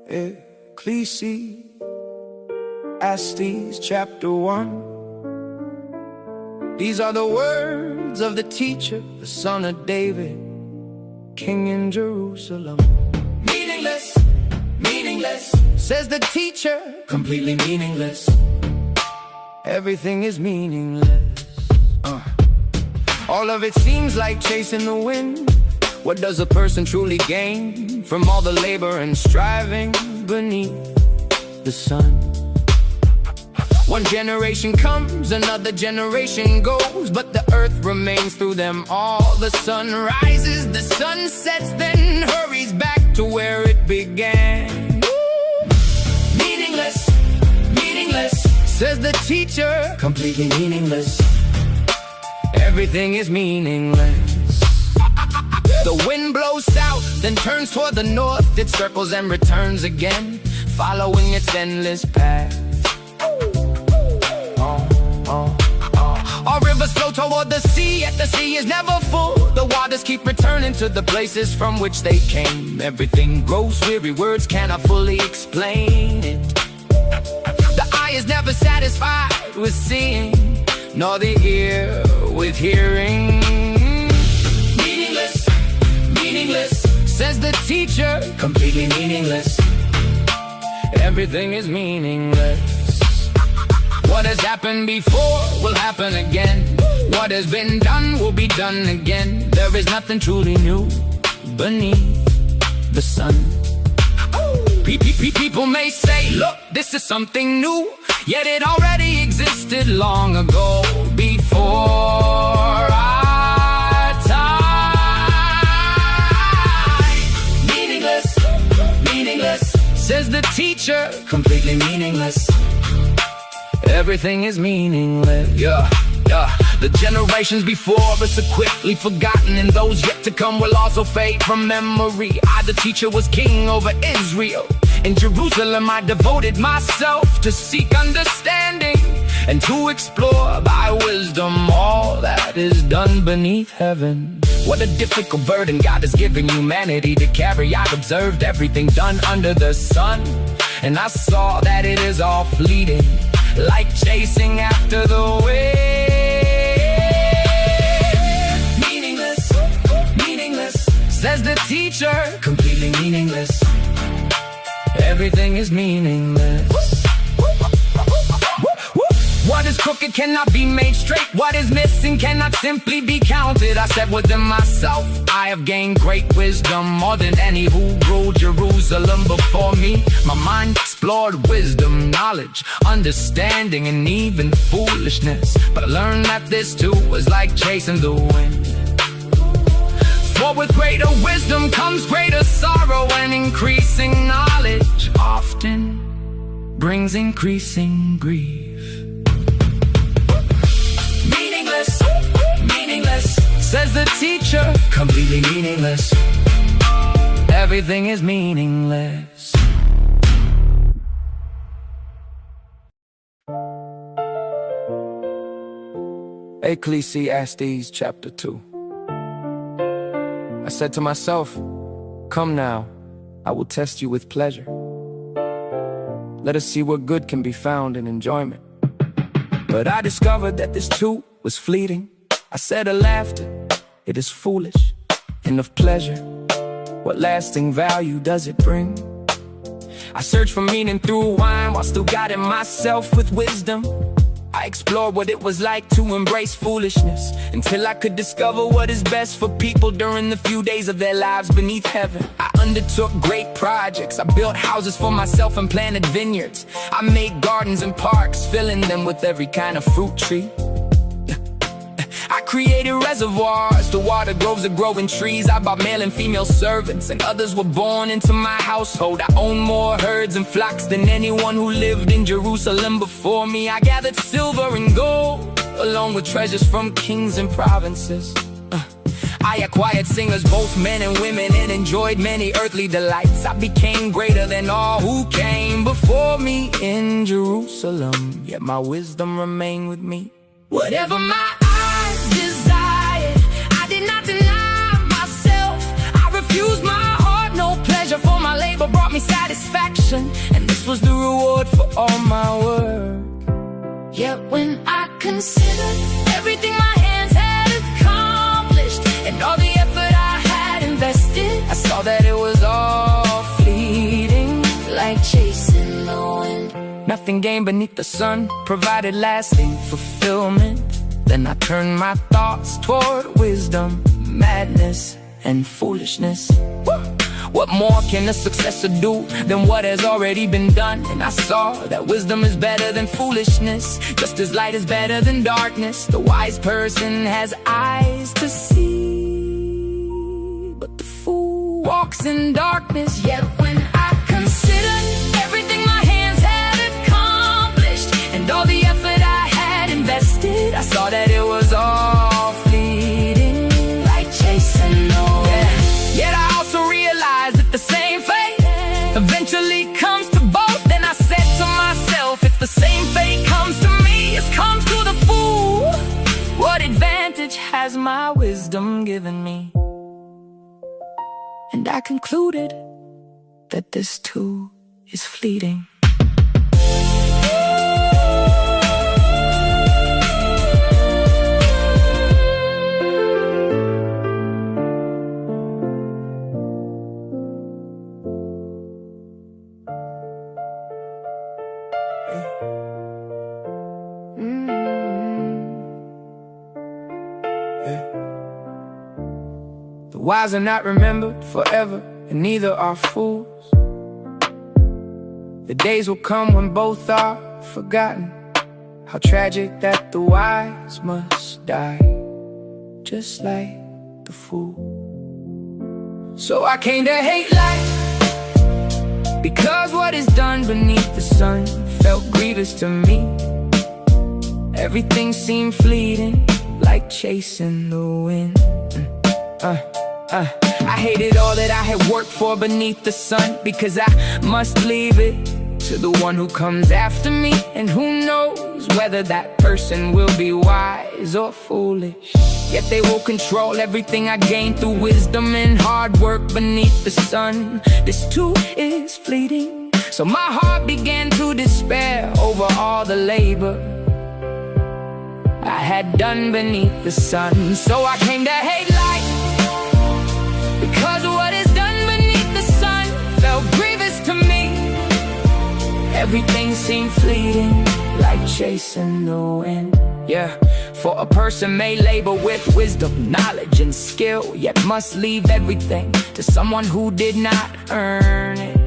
Ecclesiastes chapter 1. These are the words of the teacher, the son of David, king in Jerusalem. Meaningless, meaningless, says the teacher, completely meaningless. Everything is meaningless. All of it seems like chasing the wind. What does a person truly gain from all the labor and striving beneath the sun? One generation comes, another generation goes, but the earth remains through them all. The sun rises, the sun sets, then hurries back to where it began. Meaningless, meaningless, says the teacher, completely meaningless. Everything is meaningless. The wind blows south, then turns toward the north. It circles and returns again, following its endless path. Our rivers flow toward the sea, yet the sea is never full. The waters keep returning to the places from which they came. Everything grows weary, words cannot fully explain it. The eye is never satisfied with seeing, nor the ear with hearing. Meaningless, meaningless, says the teacher, completely meaningless. Everything is meaningless. What has happened before will happen again. What has been done will be done again. There is nothing truly new beneath the sun. People may say, look, this is something new, yet it already existed long ago, before our time. Meaningless, meaningless, says the teacher, completely meaningless. Everything is meaningless. The generations before us are quickly forgotten, and those yet to come will also fade from memory. I, the teacher, was king over Israel. In Jerusalem I devoted myself to seek understanding and to explore by wisdom all that is done beneath heaven. What a difficult burden God has given humanity to carry. I've observed everything done under the sun, and I saw that it is all fleeting, like chasing after the wind. Meaningless, meaningless, says the teacher, completely meaningless. Everything is meaningless. What is crooked cannot be made straight. What is missing cannot simply be counted. I said within myself, I have gained great wisdom, more than any who ruled Jerusalem before me. My mind explored wisdom, knowledge, understanding, and even foolishness. But I learned that this too was like chasing the wind. For with greater wisdom comes greater sorrow, and increasing knowledge often brings increasing grief. Meaningless, meaningless, says the teacher, completely meaningless. Everything is meaningless. Ecclesiastes chapter 2. I said to myself, come now, I will test you with pleasure. Let us see what good can be found in enjoyment. But I discovered that this too was fleeting. I said of laughter, it is foolish, and of pleasure, what lasting value does it bring? I searched for meaning through wine while still guiding myself with wisdom. I explored what it was like to embrace foolishness, until I could discover what is best for people during the few days of their lives beneath heaven. I undertook great projects. I built houses for myself and planted vineyards. I made gardens and parks, filling them with every kind of fruit tree. I created reservoirs to water groves of growing trees. I bought male and female servants, and others were born into my household. I owned more herds and flocks than anyone who lived in Jerusalem before me. I gathered silver and gold, along with treasures from kings and provinces. I acquired singers, both men and women, and enjoyed many earthly delights. I became greater than all who came before me in Jerusalem, yet my wisdom remained with me. Whatever my eyes desired, I did not deny myself. I refused my heart, no pleasure, for my labor brought me satisfaction. nothing gained beneath the sun provided lasting fulfillment. Then I turned my thoughts toward wisdom, madness, and foolishness. What more can a successor do than what has already been done? And I saw that wisdom is better than foolishness, just as light is better than darkness. The wise person has eyes to see, but the fool walks in darkness. Yet when I consider everything my hands had accomplished and all the effort I had invested, I saw that it was all fleeting, like chasing the wind. Yet I also realized that the same fate eventually comes to both. Then I said to myself, if the same fate comes to me as comes to the fool, what advantage has my wisdom given me? And I concluded that this too is fleeting. The wise are not remembered forever, and neither are fools. The days will come when both are forgotten. How tragic that the wise must die, just like the fool. So I came to hate life, because what is done beneath the sun felt grievous to me. Everything seemed fleeting, like chasing the wind. I hated all that I had worked for beneath the sun, because I must leave it to the one who comes after me. And who knows whether that person will be wise or foolish. Yet they will control everything I gained through wisdom and hard work beneath the sun. This too is fleeting. So my heart began to despair over all the labor I had done beneath the sun. So I came to hate life, because what is done beneath the sun felt grievous to me. Everything seemed fleeting, like chasing the wind. Yeah, for a person may labor with wisdom, knowledge, and skill, yet must leave everything to someone who did not earn it.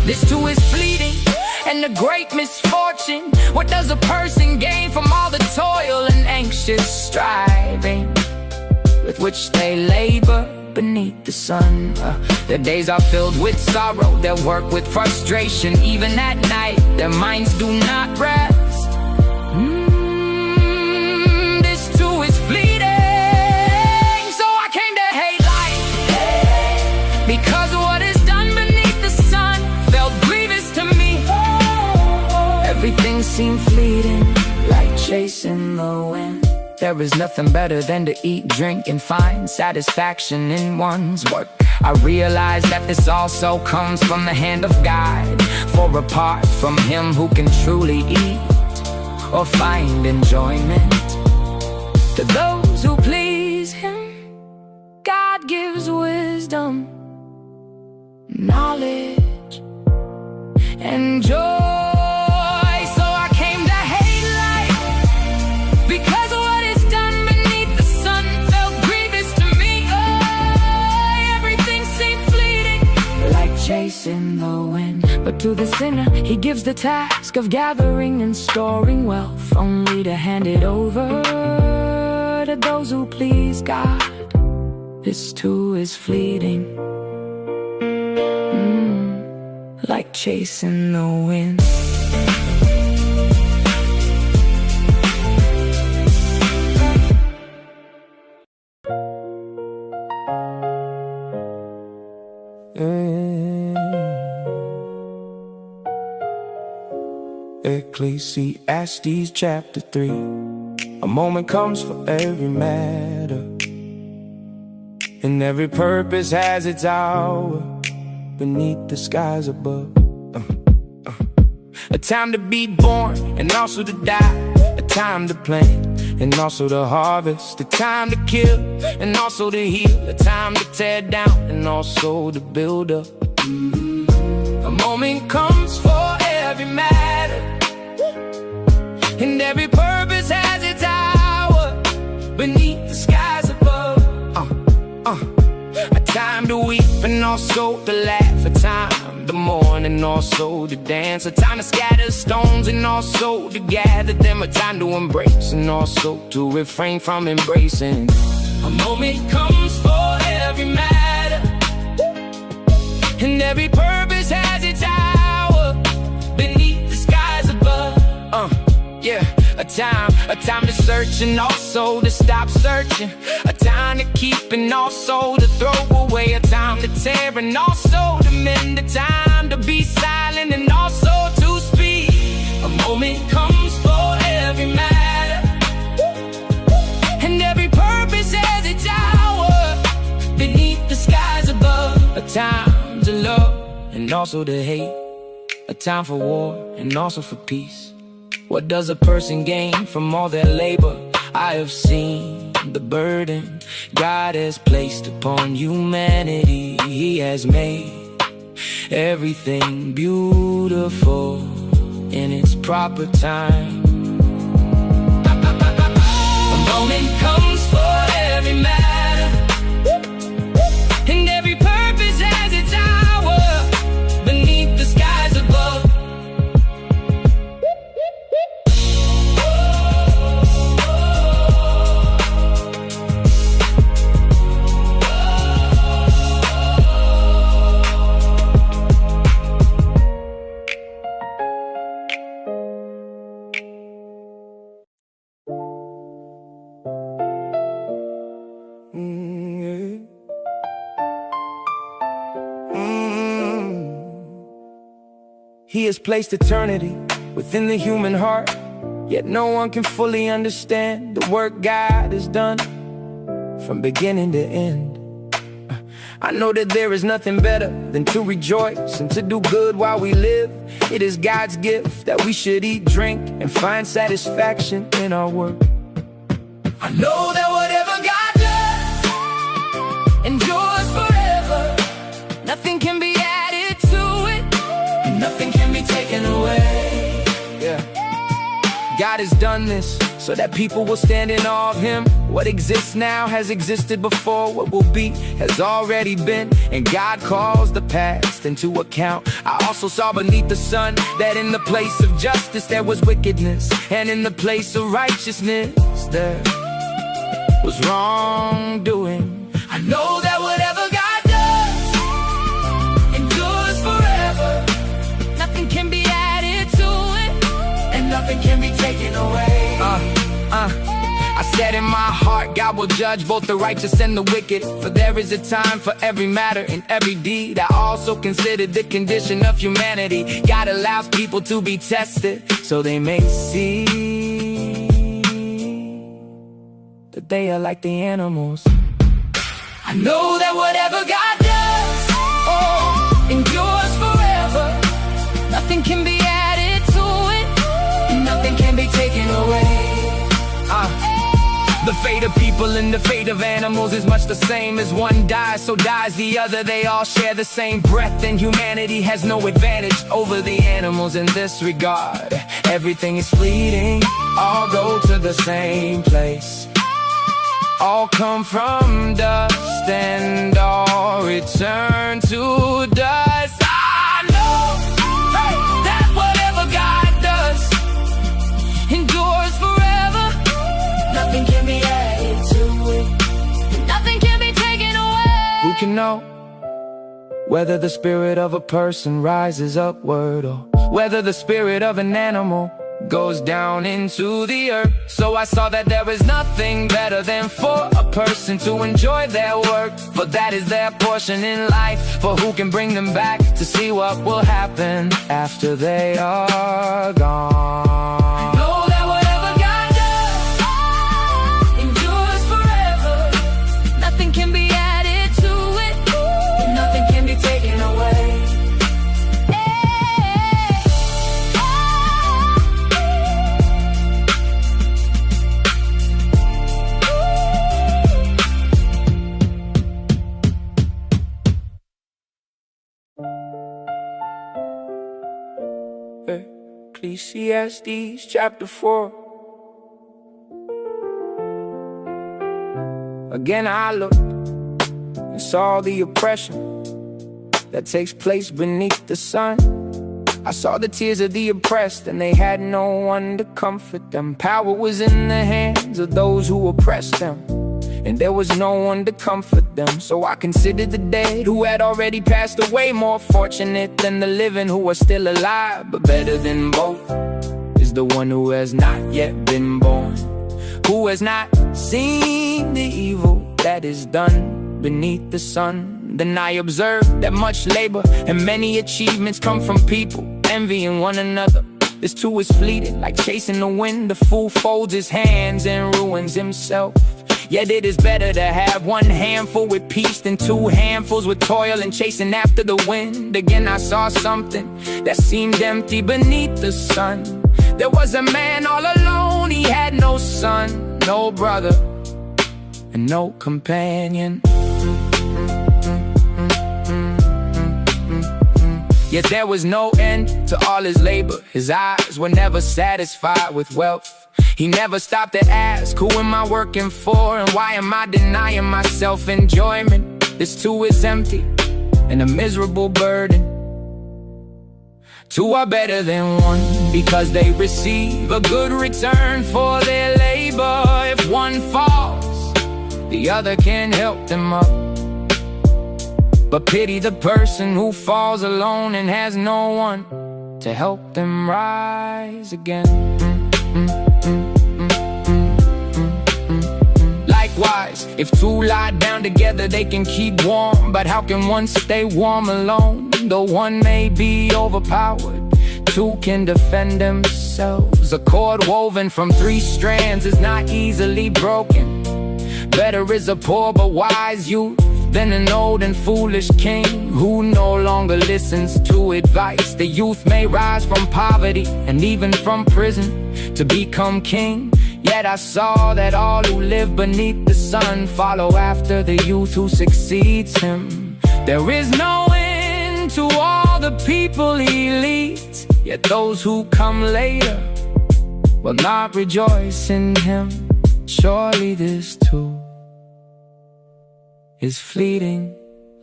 This too is fleeting, and a great misfortune. What does a person gain from all the toil and anxious striving with which they labor beneath the sun? Their days are filled with sorrow, their work with frustration. Even at night, their minds do not rest. This too is fleeting. So I came to hate life, because what is done beneath the sun felt grievous to me. Everything seemed fleeting, like chasing the wind. There is nothing better than to eat, drink, and find satisfaction in one's work. I realize that this also comes from the hand of God. For apart from Him, who can truly eat or find enjoyment? To those who please Him, God gives wisdom, knowledge, and joy. Chasing the wind. But to the sinner He gives the task of gathering and storing wealth, only to hand it over to those who please God. This too is fleeting, like chasing the wind. Ecclesiastes chapter 3. A moment comes for every matter, and every purpose has its hour beneath the skies above. A time to be born and also to die, a time to plant and also to harvest, a time to kill and also to heal, a time to tear down and also to build up. A moment comes for every matter, and every purpose has its hour beneath the skies above. A time to weep and also to laugh, a time to mourn and also to dance, a time to scatter stones and also to gather them, a time to embrace and also to refrain from embracing. A moment comes for every matter, and every purpose has its hour beneath the skies above. A time to search and also to stop searching, a time to keep and also to throw away, a time to tear and also to mend, a time to be silent and also to speak. A moment comes for every matter, and every purpose has its hour beneath the skies above. A time to love and also to hate, a time for war and also for peace. What does a person gain from all their labor? I have seen the burden God has placed upon humanity. He has made everything beautiful in its proper time. A moment comes for every matter, and every purpose has its hour beneath the skies above. He has placed eternity within the human heart, yet no one can fully understand the work God has done from beginning to end. I know that there is nothing better than to rejoice and to do good while we live. It is God's gift that we should eat, drink, and find satisfaction in our work. I know that whatever God does endures forever. Nothing can be added to it, and nothing can be taken away. God has done this so that people will stand in awe of Him. What exists now has existed before. What will be has already been, and God calls the past into account. I also saw beneath the sun that in the place of justice there was wickedness, and in the place of righteousness there was wrongdoing. I know that whatever God does endures forever. Nothing can be added to it, and nothing can be taken away. I said in my heart, God will judge both the righteous and the wicked, for there is a time for every matter and every deed. I also considered the condition of humanity. God allows people to be tested so they may see that they are like the animals. I know that whatever God does, endures forever. Nothing can be added to it, and nothing can be taken away. The fate of people and the fate of animals is much the same. As one dies, so dies the other. They all share the same breath, and humanity has no advantage over the animals in this regard. Everything is fleeting, all go to the same place. All come from dust, and all return to dust. I know that whatever God does endures forever. Nothing can be added to it, nothing can be taken away. Who can know whether the spirit of a person rises upward, or whether the spirit of an animal goes down into the earth? So I saw that there is nothing better than for a person to enjoy their work, for that is their portion in life. For who can bring them back to see what will happen after they are gone? Know that whatever God does endures forever. Nothing can be added to it, and nothing can be taken away. Ecclesiastes chapter 4. Again I looked and saw the oppression that takes place beneath the sun. I saw the tears of the oppressed, and they had no one to comfort them. Power was in the hands of those who oppressed them, and there was no one to comfort them. So I considered the dead who had already passed away more fortunate than the living who are still alive. But better than both is the one who has not yet been born, who has not seen the evil that is done beneath the sun. Then I observed that much labor and many achievements come from people envying one another. This too is fleeting, like chasing the wind. The fool folds his hands and ruins himself. Yet it is better to have one handful with peace than two handfuls with toil and chasing after the wind. Again I saw something that seemed empty beneath the sun. There was a man all alone, he had no son, no brother, and no companion. Yet there was no end to all his labor. His eyes were never satisfied with wealth. He never stopped to ask, who am I working for, and why am I denying myself enjoyment? This too is empty and a miserable burden. Two are better than one because they receive a good return for their labor. If one falls, the other can help them up. But pity the person who falls alone and has no one to help them rise again. Likewise, if two lie down together, they can keep warm. But how can one stay warm alone? Though one may be overpowered, two can defend themselves. A cord woven from three strands is not easily broken. Better is a poor but wise youth than an old and foolish king who no longer listens to advice. The youth may rise from poverty and even from prison to become king. Yet I saw that all who live beneath the sun follow after the youth who succeeds him. There is no end to all the people he leads, yet those who come later will not rejoice in him. Surely this too is fleeting,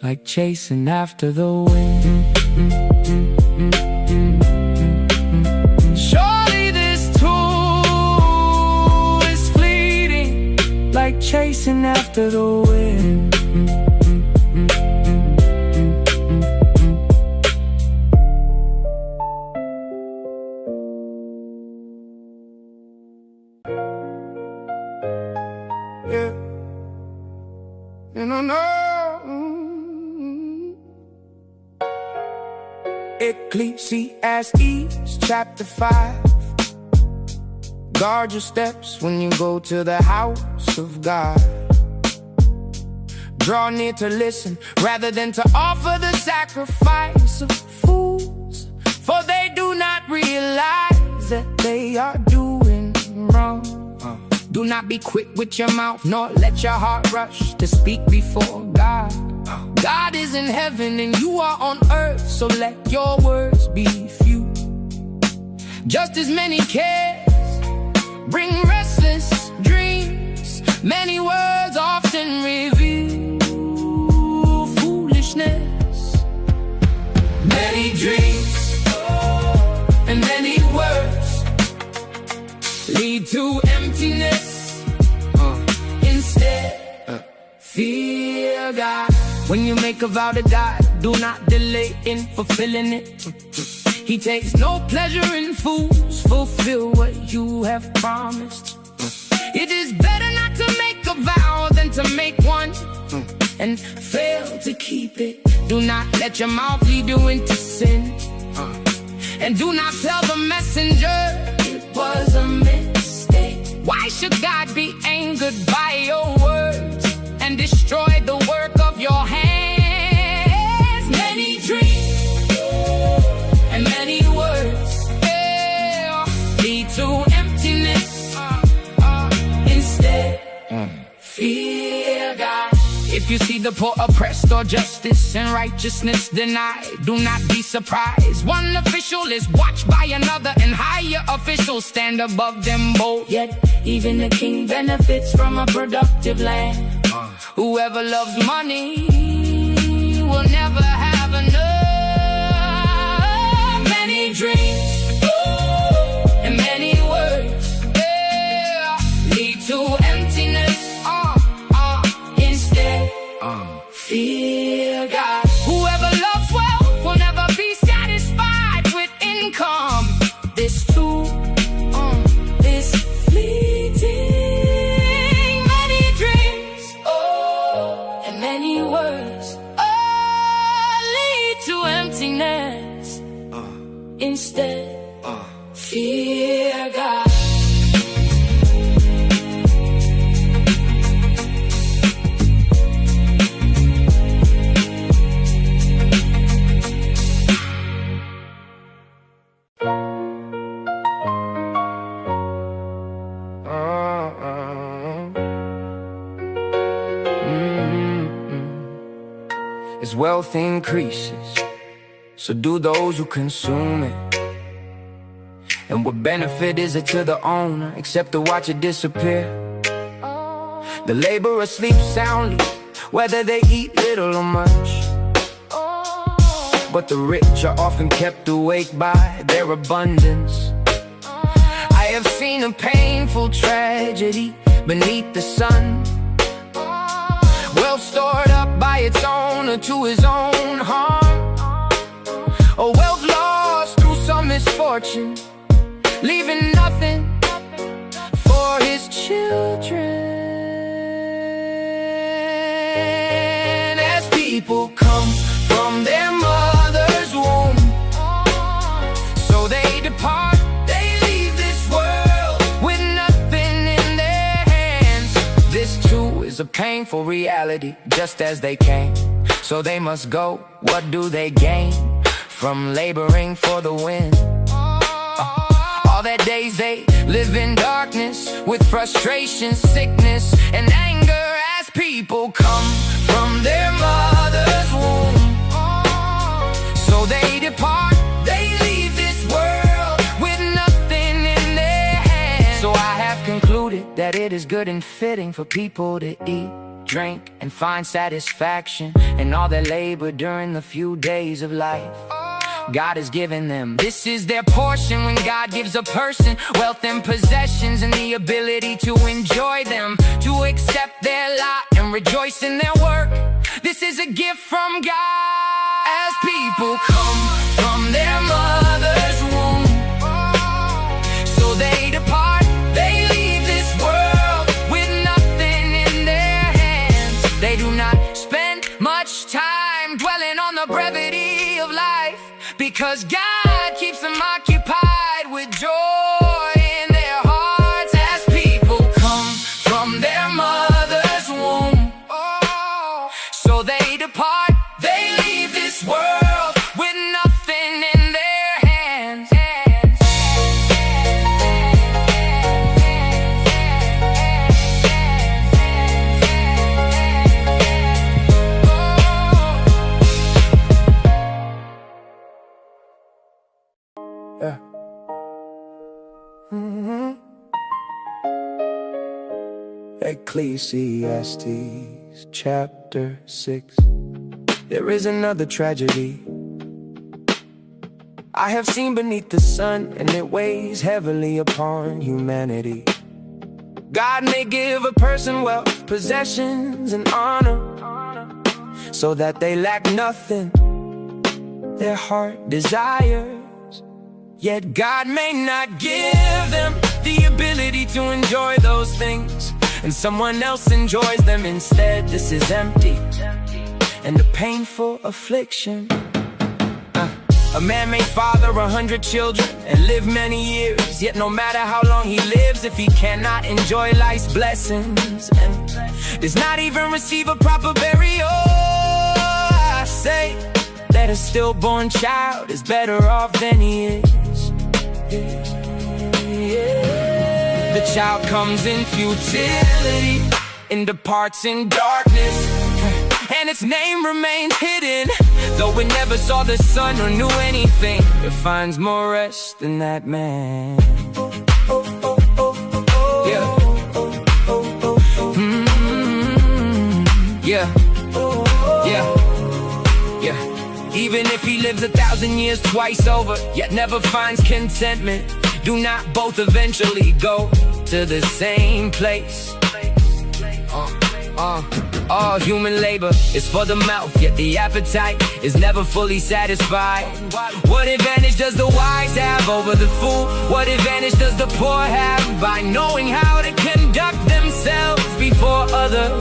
like chasing after the wind. Surely this too is fleeting, like chasing after the wind. Yeah. And I know Ecclesiastes chapter 5. Guard your steps when you go to the house of God. Draw near to listen rather than to offer the sacrifice of fools, for they do not realize that they are doing wrong. Do not be quick with your mouth, nor let your heart rush to speak before God. God is in heaven and you are on earth, so let your words be few. Just as many cares bring restless dreams, many words often reveal foolishness. Many dreams and many words lead to emptiness. Instead, fear God. When you make a vow to God, do not delay in fulfilling it. He takes no pleasure in fools. Fulfill what you have promised. It is better not to make a vow than to make one and fail to keep it. Do not let your mouth lead you into sin, and do not tell the messenger it was a mistake. Why should God be angered by your words and destroy the work of your hands? Many dreams and many words lead to emptiness. Instead, fear God. If you see the poor oppressed or justice and righteousness denied. Do not be surprised. One official is watched by another, and higher officials stand above them both. Yet even the king benefits from a productive land. Whoever loves money will never have enough. Many dreams and many words lead to emptiness. Instead, fear God. Whoever loves wealth will never be satisfied with income. This too is fleeting. Many dreams, and many words, lead to emptiness. Instead, fear God. As wealth increases, so do those who consume it. And what benefit is it to the owner except to watch it disappear? The laborer sleeps soundly, whether they eat little or much. But the rich are often kept awake by their abundance. I have seen a painful tragedy beneath the sun. Wealth stored up by its owner to his own harm. Or wealth lost through some misfortune, leaving nothing for his children. As people come from their mother's womb, so they depart, they leave this world with nothing in their hands. This too is a painful reality, just as they came, so they must go. What do they gain from laboring for the wind? All their days they live in darkness, with frustration, sickness, and anger. As people come from their mother's womb, so they depart, they leave this world with nothing in their hands. So I have concluded that it is good and fitting for people to eat, drink, and find satisfaction in all their labor during the few days of life God has given them. This is their portion when God gives a person wealth and possessions, and the ability to enjoy them, to accept their lot and rejoice in their work. This is a gift from God. As people come from their mother's womb, so they depart, they leave this world with nothing in their hands. They do not spend much time dwelling on the brevity of life, because God keeps them occupied with joy in their hearts. As people come from their mother's womb, so they depart, they leave this world with nothing in their hands. Yeah. Ecclesiastes chapter 6. There is another tragedy I have seen beneath the sun, and it weighs heavily upon humanity. God may give a person wealth, possessions, and honor, so that they lack nothing their heart desires. Yet God may not give them the ability to enjoy those things, and someone else enjoys them instead. This is empty and a painful affliction. A man may father 100 children and live many years, yet no matter how long he lives, if he cannot enjoy life's blessings and does not even receive a proper burial, I say that a stillborn child is better off than he is. The child comes in futility and departs in darkness. and its name remains hidden. Though it never saw the sun or knew anything, it finds more rest in that man. Yeah. Yeah. Yeah. Yeah. Even if he lives 1,000 years twice over, yet never finds contentment, do not both eventually go to the same place? All human labor is for the mouth, yet the appetite is never fully satisfied. What advantage does the wise have over the fool? What advantage does the poor have by knowing how to conduct themselves before others?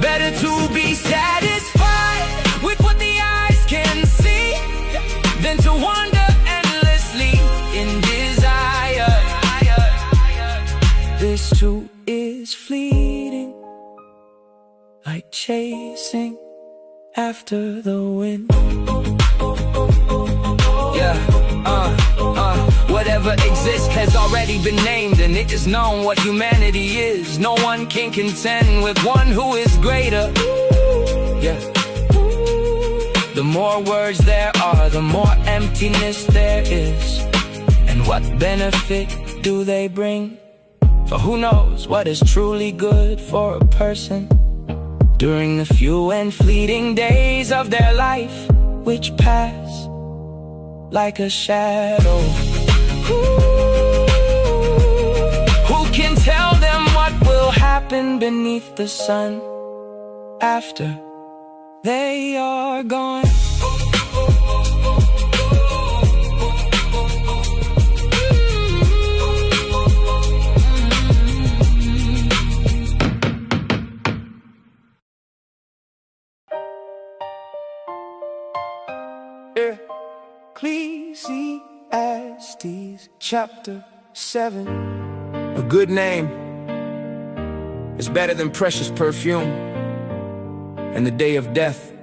Better to be satisfied with what the eyes can see than to wander endlessly in desire. This too is fleeting, like chasing after the wind. Yeah, whatever exists has already been named, and it is known what humanity is. No one can contend with one who is greater. Yeah. The more words there are, the more emptiness there is. And what benefit do they bring? For who knows what is truly good for a person during the few and fleeting days of their life, which pass like a shadow. Who can tell them what will happen beneath the sun after they are gone? Ecclesiastes chapter 7. A good name is better than precious perfume, and the day of death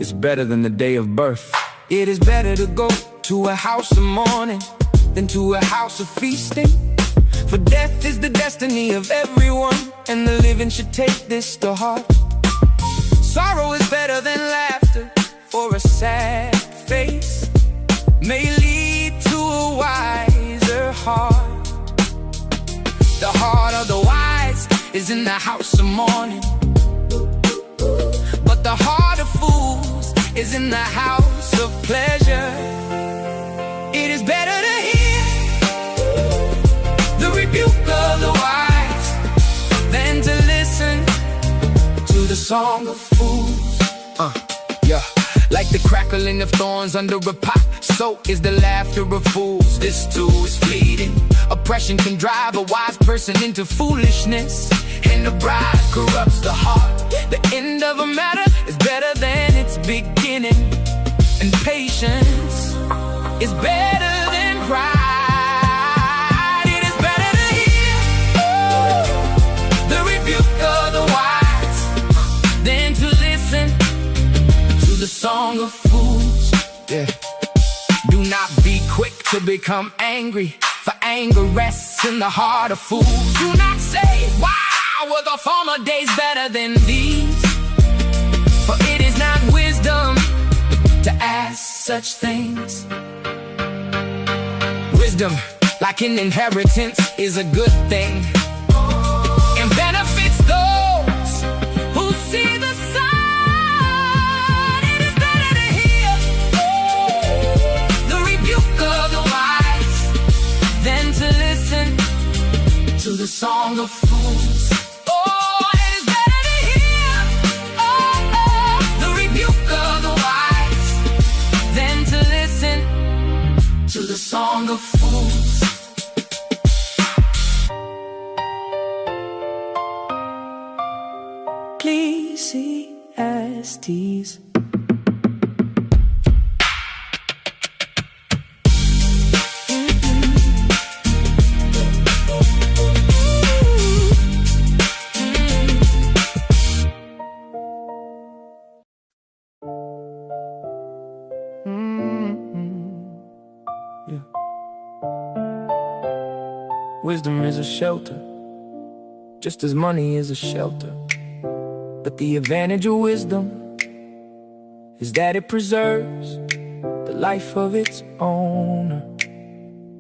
is better than the day of birth. It is better to go to a house of mourning than to a house of feasting, for death is the destiny of everyone, and the living should take this to heart. Sorrow is better than laughter, for a sad face may lead to a wiser heart. The heart of the wise is in the house of mourning, but the heart of fools is in the house of pleasure. It is better to hear the rebuke of the wise than to listen to the song of fools. Yeah. Like the crackling of thorns under a pot, so is the laughter of fools. This too is fleeting. Oppression can drive a wise person into foolishness, and the pride corrupts the heart. The end of a matter is better than its beginning, and patience is better than pride. It is better to hear the rebuke of the wise than to listen the song of fools. Yeah. Do not be quick to become angry, for anger rests in the heart of fools. Do not say, wow, were the former days better than these? For it is not wisdom to ask such things. Wisdom, like an inheritance, is a good thing, and benefits those who see the sun. To the song of fools. Oh, it is better to hear the rebuke of the wise than to listen to the song of fools. Ecclesiastes. Yeah. Wisdom is a shelter, just as money is a shelter. The advantage of wisdom is that it preserves the life of its owner.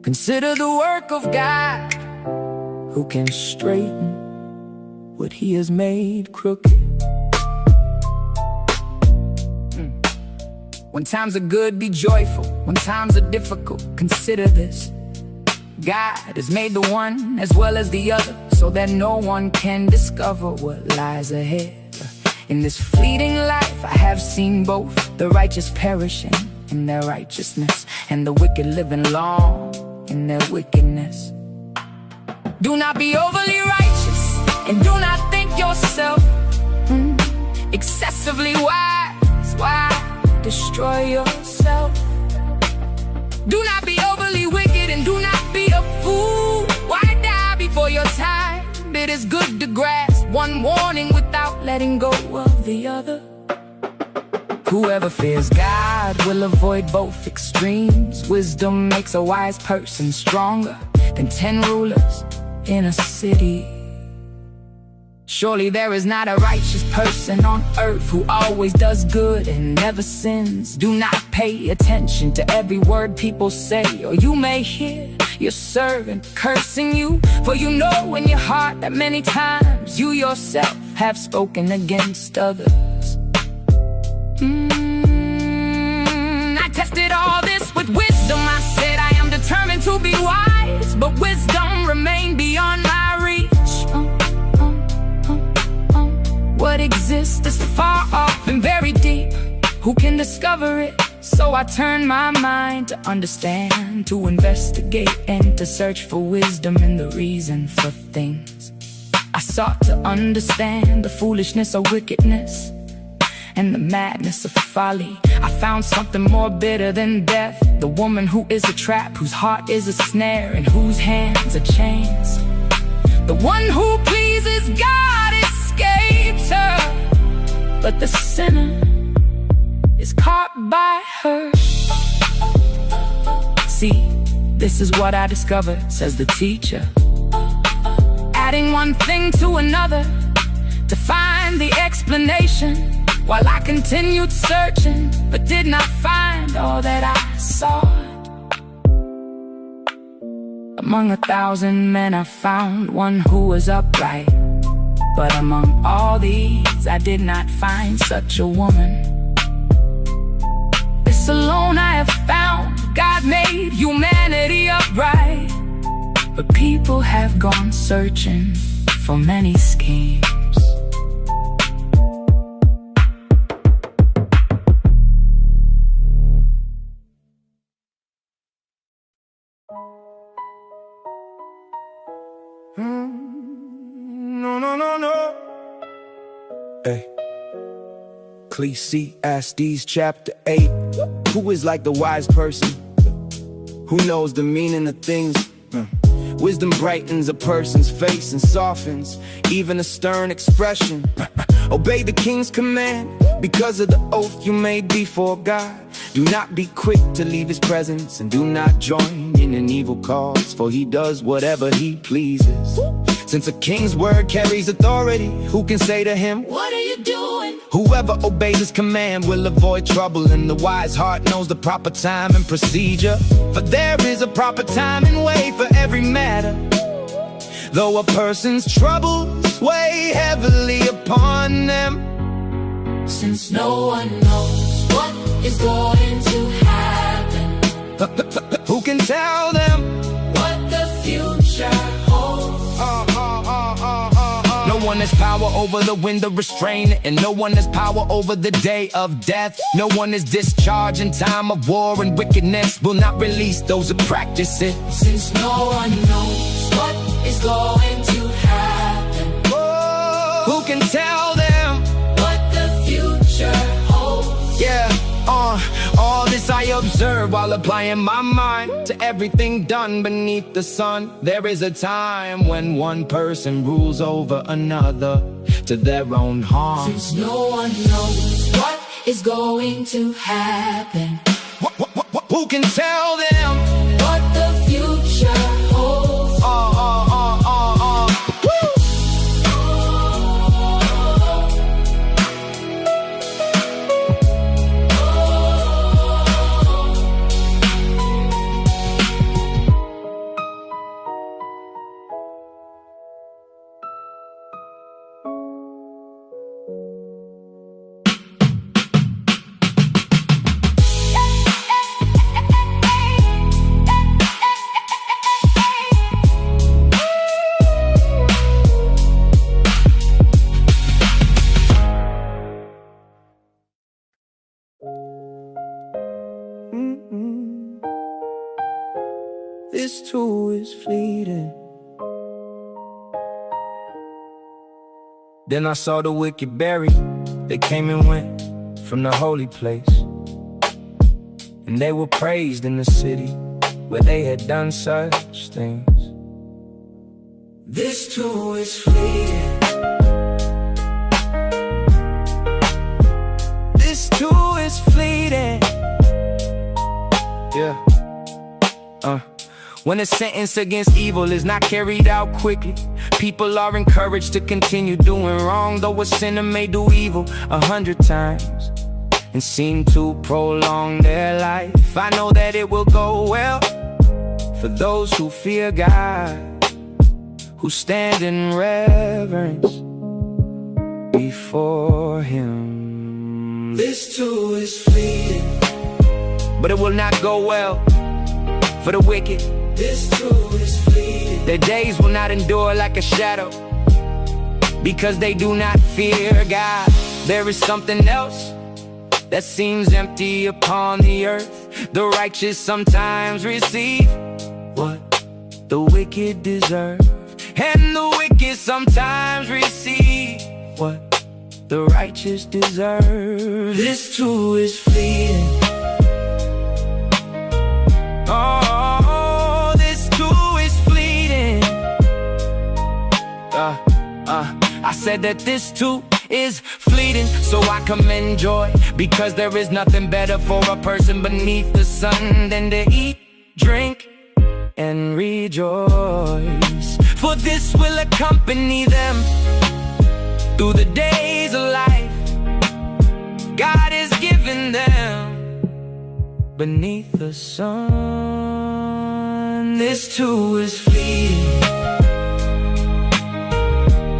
Consider the work of God, who can straighten what he has made crooked. When times are good, be joyful. When times are difficult, consider this: God has made the one as well as the other, so that no one can discover what lies ahead. In this fleeting life I have seen both the righteous perishing in their righteousness, and the wicked living long in their wickedness. Do not be overly righteous, and do not think yourself excessively wise. Why destroy yourself? Do not be overly wicked, and do not be a fool. Why die before your time? It is good to grasp one warning without letting go of the other. Whoever fears God will avoid both extremes. Wisdom makes a wise person stronger than 10 rulers in a city. Surely there is not a righteous person on earth who always does good and never sins. Do not pay attention to every word people say, or you may hear your servant cursing you. For you know in your heart that many times you yourself have spoken against others. I tested all this with wisdom. I said I am determined to be wise, but wisdom remained beyond my reach. What exists is far off and very deep. Who can discover it? So I turned my mind to understand, to investigate, and to search for wisdom and the reason for things. I sought to understand the foolishness of wickedness and the madness of folly. I found something more bitter than death: the woman who is a trap, whose heart is a snare, and whose hands are chains. The one who pleases God escapes her, but the sinner is caught by her. See, this is what I discovered, says the teacher, adding one thing to another to find the explanation, while I continued searching but did not find all that I sought. Among 1,000 men I found one who was upright, but among all these I did not find such a woman. This alone I have found: God made humanity upright, but people have gone searching for many schemes. No. Hey. Ecclesiastes chapter 8. Who is like the wise person? Who knows the meaning of things? Wisdom brightens a person's face and softens even a stern expression. Obey the king's command because of the oath you made before God. Do not be quick to leave his presence, and do not join in an evil cause, for he does whatever he pleases. Since a king's word carries authority, who can say to him, "What are you doing?" Whoever obeys his command will avoid trouble, and the wise heart knows the proper time and procedure. For there is a proper time and way for every matter, though a person's troubles weigh heavily upon them. Since no one knows what is going to happen, who can tell them what the future holds? No one has power over the wind of restraint, and no one has power over the day of death. No one is discharged in time of war, and wickedness will not release those who practice it. Since no one knows what is going to happen, who can tell them what the future holds? Yeah, all this I observe while applying my mind to everything done beneath the sun. There is a time when one person rules over another to their own harm. Since no one knows what is going to happen, who can tell them what the future holds? This too is fleeting. Then I saw the wicked buried. They came and went from the holy place, and they were praised in the city where they had done such things. This too is fleeting. This too is fleeting. Yeah. When a sentence against evil is not carried out quickly, people are encouraged to continue doing wrong, though a sinner may do evil 100 times and seem to prolong their life. I know that it will go well for those who fear God, who stand in reverence before Him. This too is fleeting, but it will not go well for the wicked. This too is fleeting. Their days will not endure like a shadow, because they do not fear God. There is something else that seems empty upon the earth. The righteous sometimes receive what the wicked deserve, and the wicked sometimes receive what the righteous deserve. This too is fleeting. Oh, this too is fleeting. I said that this too is fleeting, so I commend joy, because there is nothing better for a person beneath the sun than to eat, drink, and rejoice. For this will accompany them through the days of life God has given them beneath the sun. This too is fleeting.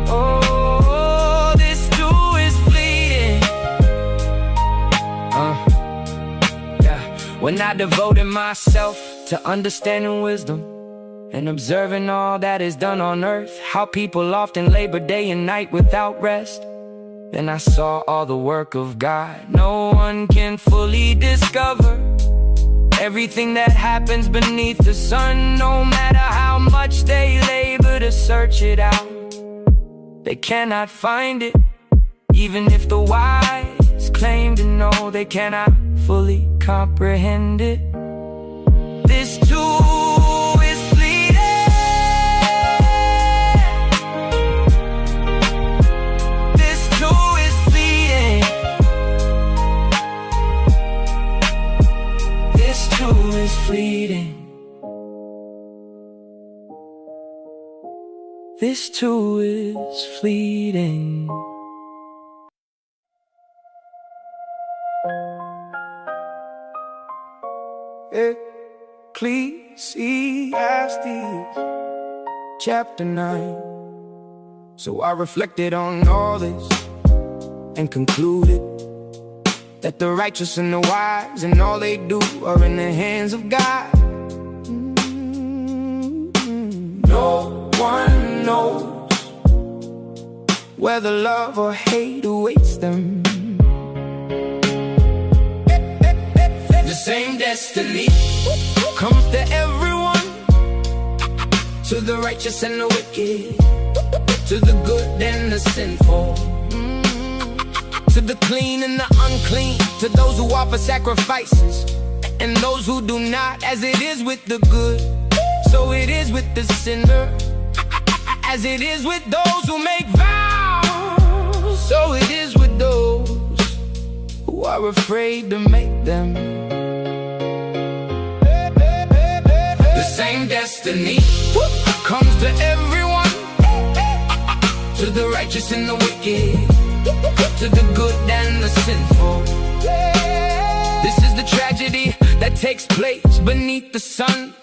Oh, this too is fleeting. When I devoted myself to understanding wisdom and observing all that is done on earth, how people often labor day and night without rest, then I saw all the work of God no one can fully discover. Everything that happens beneath the sun, no matter how much they labor to search it out, they cannot find it. Even if the wise claim to know, they cannot fully comprehend it. This too is fleeting. This too is fleeting. This too is fleeting. This too is fleeting. Ecclesiastes chapter 9. So I reflected on all this and concluded that the righteous and the wise and all they do are in the hands of God. No one knows whether love or hate awaits them. The same destiny comes to everyone, to the righteous and the wicked, to the good and the sinful, to the clean and the unclean, to those who offer sacrifices and those who do not. As it is with the good, so it is with the sinner. As it is with those who make vows, so it is with those who are afraid to make them. The same destiny comes to everyone, to the righteous and the wicked, to the good and the sinful. This is the tragedy that takes place beneath the sun.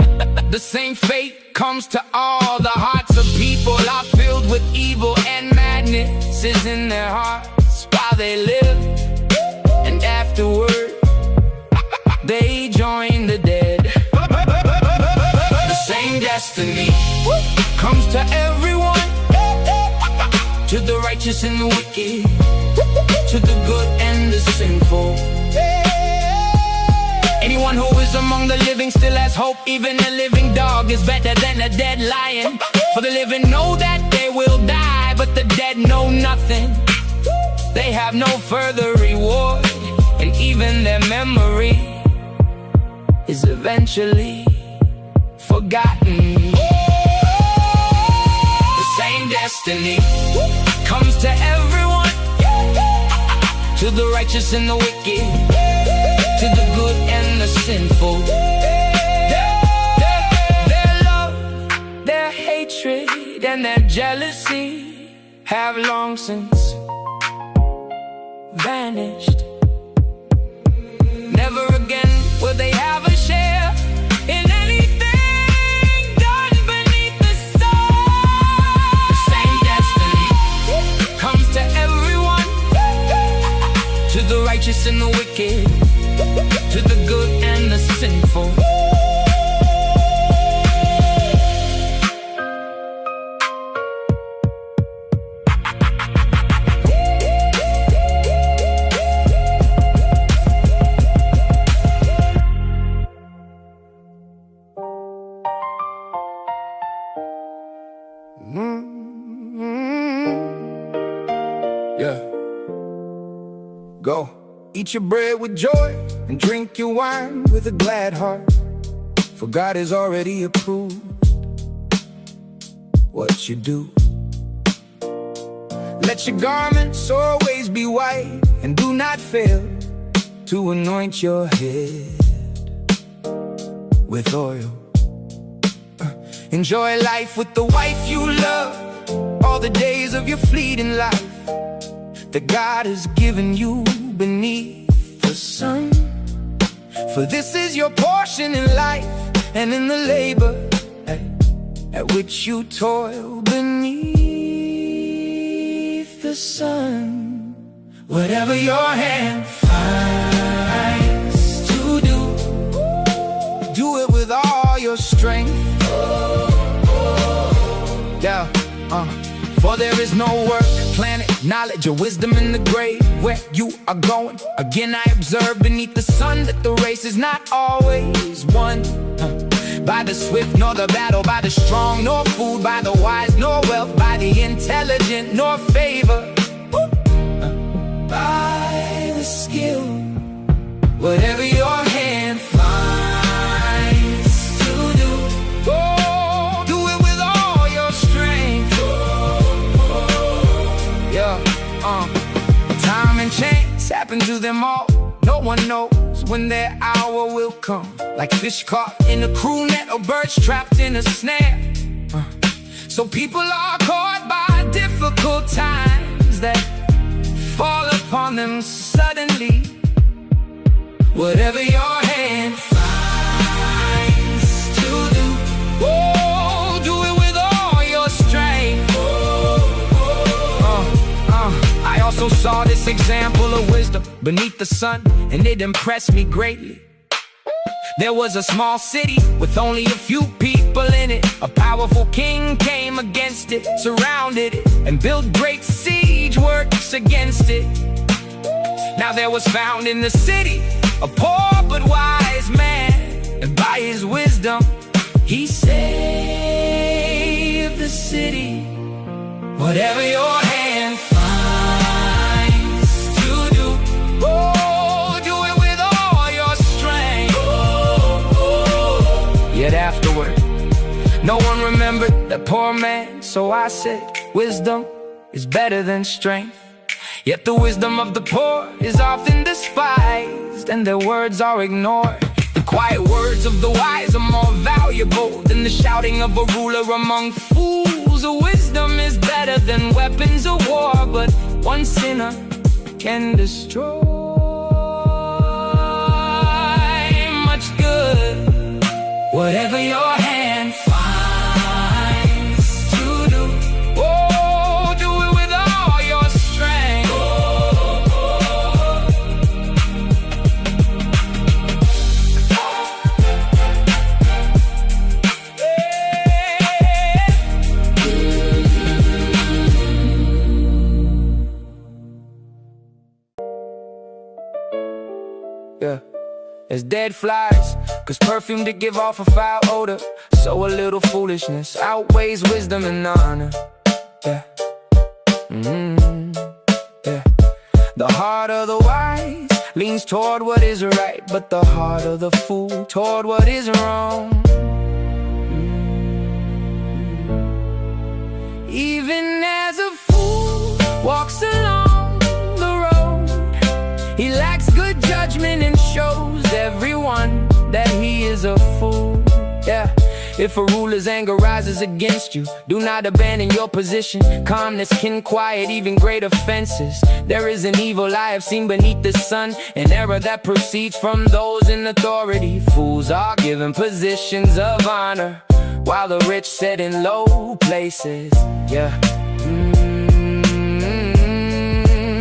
The same fate comes to all. The hearts of people are filled with evil, and madness is in their hearts while they live, and afterward they join the dead. The same destiny comes to everyone, to the righteous and the wicked, to the good and the sinful. And Anyone who is among the living still has hope. Even a living dog is better than a dead lion. For the living know that they will die, but the dead know nothing. They have no further reward, and even their memory is eventually forgotten. The same destiny comes to everyone, to the righteous and the wicked, to the good and the sinful. Their love, their hatred, and their jealousy have long since vanished. Never again will they have a share in anything done beneath the sun. The same destiny comes to everyone, to the righteous and the wicked, to the good and the sinful. Yeah. Go. Eat your bread with joy and drink your wine with a glad heart, for God has already approved what you do. Let your garments always be white, and do not fail to anoint your head with oil. Enjoy life with the wife you love, all the days of your fleeting life that God has given you beneath the sun. For this is your portion in life and in the labor at which you toil beneath the sun. Whatever your hand finds to do, do it with all your strength. Yeah, for there is no work, planet, knowledge, or wisdom in the grave where you are going. Again I observe beneath the sun that the race is not always won by the swift nor the battle, by the strong nor food, by the wise nor wealth, by the intelligent nor favor, by the skill. Whatever your hand finds to do, go do it with all your strength. Time and chance happen to them all. No one knows when their hour will come. Like fish caught in a cruel net or birds trapped in a snare. So people are caught by difficult times that fall upon them suddenly. Whatever your hand finds to do, oh, do it with all your strength. I also saw this example of wisdom beneath the sun, and it impressed me greatly. There was a small city with only a few people in it. A powerful king came against it, surrounded it, and built great siege works against it. Now there was found in the city a poor but wise man, and by his wisdom he saved the city. Whatever your hand finds to do, oh, do it with all your strength. Yet afterward, no one remembered the poor man. So I said, wisdom is better than strength. Yet the wisdom of the poor is often despised, and their words are ignored. The quiet words of the wise are more valuable than the shouting of a ruler among fools. Wisdom is better than weapons of war, but one sinner can destroy much good. Whatever your hand finds to do, oh, do it with all your strength. as dead flies. Cause perfume did give off a foul odor, so a little foolishness outweighs wisdom and honor. Yeah. Yeah. The heart of the wise leans toward what is right, but the heart of the fool toward what is wrong. Even as a fool walks along the road, he lacks good judgment and shows everyone that he is a fool. Yeah. If a ruler's anger rises against you, do not abandon your position. Calmness can quiet even great offenses. There is an evil I have seen beneath the sun, an error that proceeds from those in authority. Fools are given positions of honor, while the rich sit in low places. Yeah.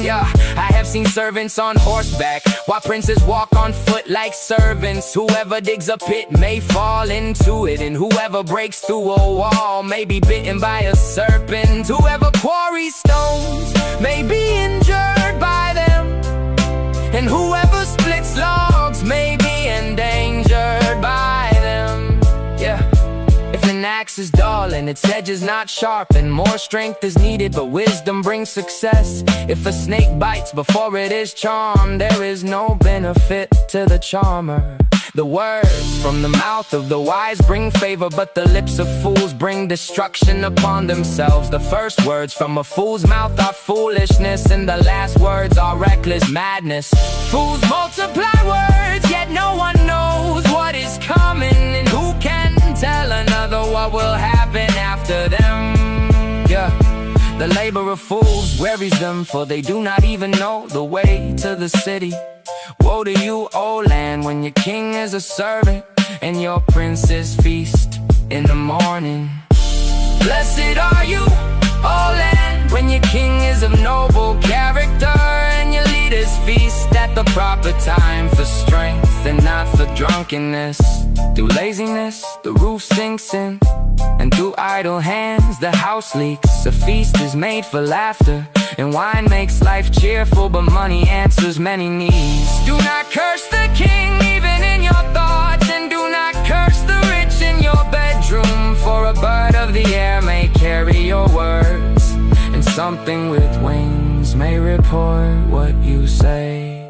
Yeah, I have seen servants on horseback, while princes walk on foot like servants. Whoever digs a pit may fall into it, and whoever breaks through a wall may be bitten by a serpent. Whoever quarries stones may be injured by them, and whoever splits logs may be endangered by them. Yeah. If an axe is dull and its edge is not sharp, then more strength is needed, but wisdom brings success. If a snake bites before it is charmed, there is no benefit to the charmer. The words from the mouth of the wise bring favor, but the lips of fools bring destruction upon themselves. The first words from a fool's mouth are foolishness, and the last words are reckless madness. Fools multiply words, yet no one knows what is coming, and who can tell another what will happen after them? Yeah. The labor of fools wearies them, for they do not even know the way to the city. Woe to you, O land, when your king is a servant and your princes feast in the morning. Blessed are you, O land, when your king is of noble character and your leaders feast at the proper time for strength and not for drunkenness. Through laziness, the roof sinks in, and through idle hands, the house leaks. A feast is made for laughter, and wine makes life cheerful, but money answers many needs. Do not curse the king even in your thoughts, and do not curse the rich in your bedroom, for a bird of the air may carry your words, and something with wings may report what you say.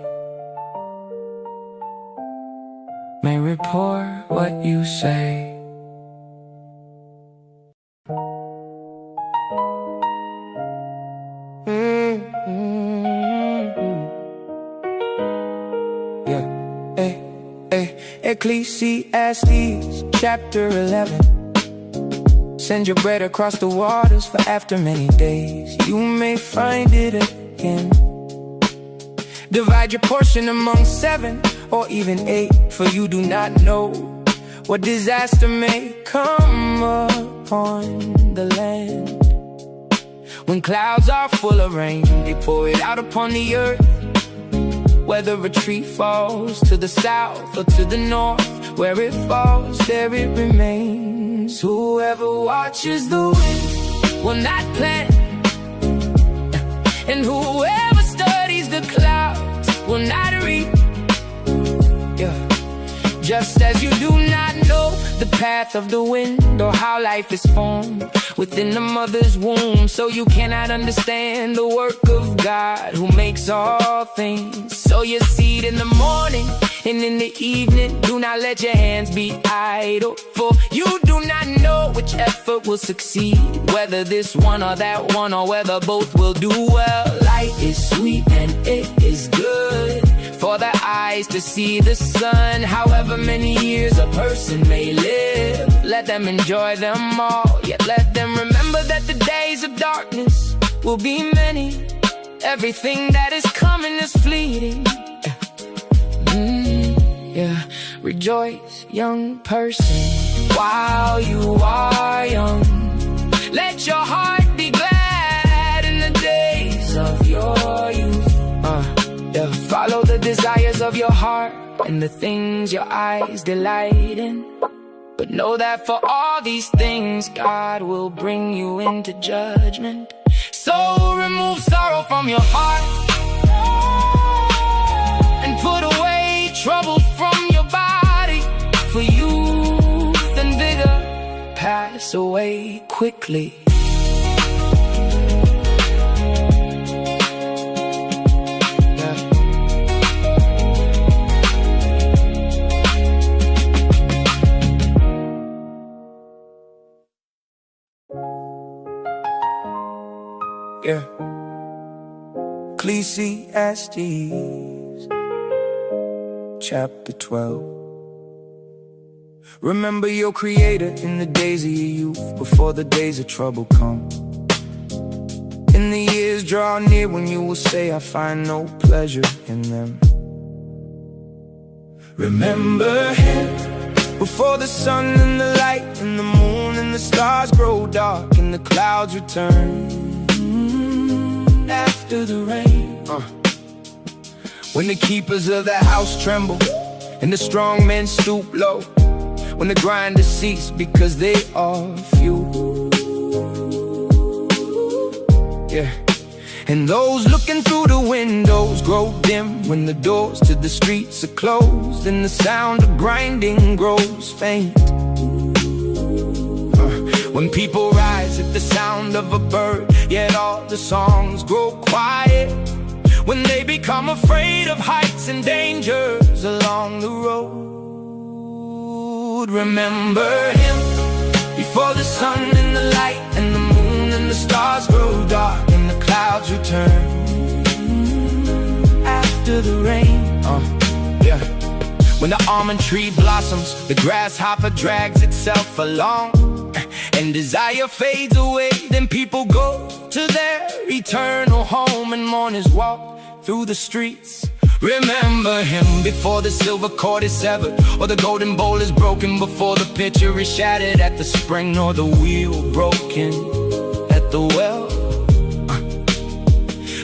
May report what you say. Ecclesiastes chapter 11. Send your bread across the waters, for after many days you may find it again. Divide your portion among 7 or even 8, for you do not know what disaster may come upon the land. When clouds are full of rain, they pour it out upon the earth. Whether a tree falls to the south or to the north, where it falls, there it remains. Whoever watches the wind will not plant, and whoever studies the clouds will not reap. Yeah. Just as you do not know the path of the wind, or how life is formed within the mother's womb, so you cannot understand the work of God who makes all things. Sow your seed in the morning and in the evening. Do not let your hands be idle, for you do not know which effort will succeed, whether this one or that one, or whether both will do well. Light is sweet and it is good for the eyes to see the sun. However many years a person may live, let them enjoy them all, yet let them remember that the days of darkness will be many. Everything that is coming is fleeting. Yeah. Rejoice, young person, while you are young. Let your heart be glad in the days of your youth. Yeah. Follow the desires of your heart and the things your eyes delight in. But know that for all these things, God will bring you into judgment. So remove sorrow from your heart and put away trouble from your slips away quickly. Yeah. Ecclesiastes chapter 12. Remember your Creator in the days of your youth, before the days of trouble come. In the years draw near when you will say, I find no pleasure in them. Remember Him before the sun and the light and the moon and the stars grow dark and the clouds return after the rain. When the keepers of the house tremble and the strong men stoop low, when the grinders cease because they are few. Yeah. And those looking through the windows grow dim when the doors to the streets are closed and the sound of grinding grows faint. When people rise at the sound of a bird, yet all the songs grow quiet. When they become afraid of heights and dangers along the road. Remember Him before the sun and the light and the moon and the stars grow dark and the clouds return after the rain. Yeah. When the almond tree blossoms, the grasshopper drags itself along, and desire fades away, then people go to their eternal home and mourners walk through the streets. Remember Him before the silver cord is severed, or the golden bowl is broken, before the pitcher is shattered at the spring, or the wheel broken at the well.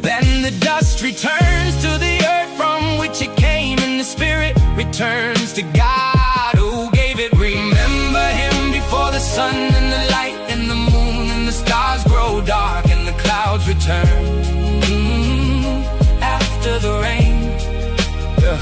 Then the dust returns to the earth from which it came, and the spirit returns to God who gave it. Remember Him before the sun and the light and the moon and the stars grow dark and the clouds return after the rain. Yeah.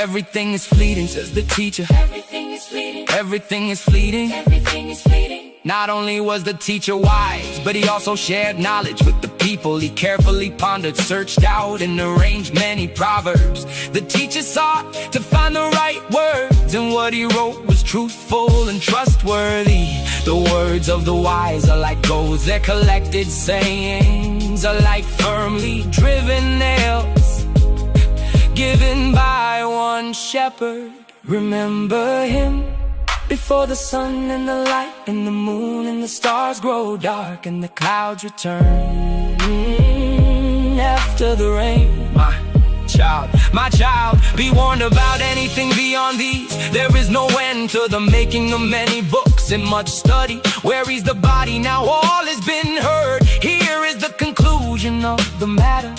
Everything is fleeting, says the teacher. Everything is fleeting. Everything is fleeting. Everything is fleeting. Not only was the teacher wise, but he also shared knowledge with the people. He carefully pondered, searched out, and arranged many proverbs. The teacher sought to find the right words, and what he wrote was truthful and trustworthy. The words of the wise are like gold, their collected sayings are like firmly driven nails, given by one shepherd. Remember Him before the sun and the light and the moon and the stars grow dark and the clouds return after the rain. My child, be warned about anything beyond these. There is no end to the making of many books and much study. Wearies the body, now all has been heard. Here is the conclusion of the matter.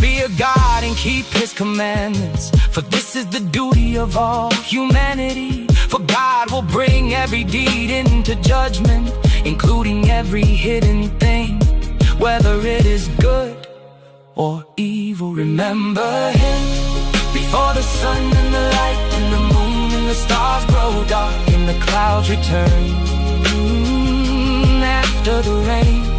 Fear God and keep His commandments, for this is the duty of all humanity. For God will bring every deed into judgment, including every hidden thing, whether it is good or evil. Remember Him before the sun and the light and the moon and the stars grow dark and the clouds return after the rain.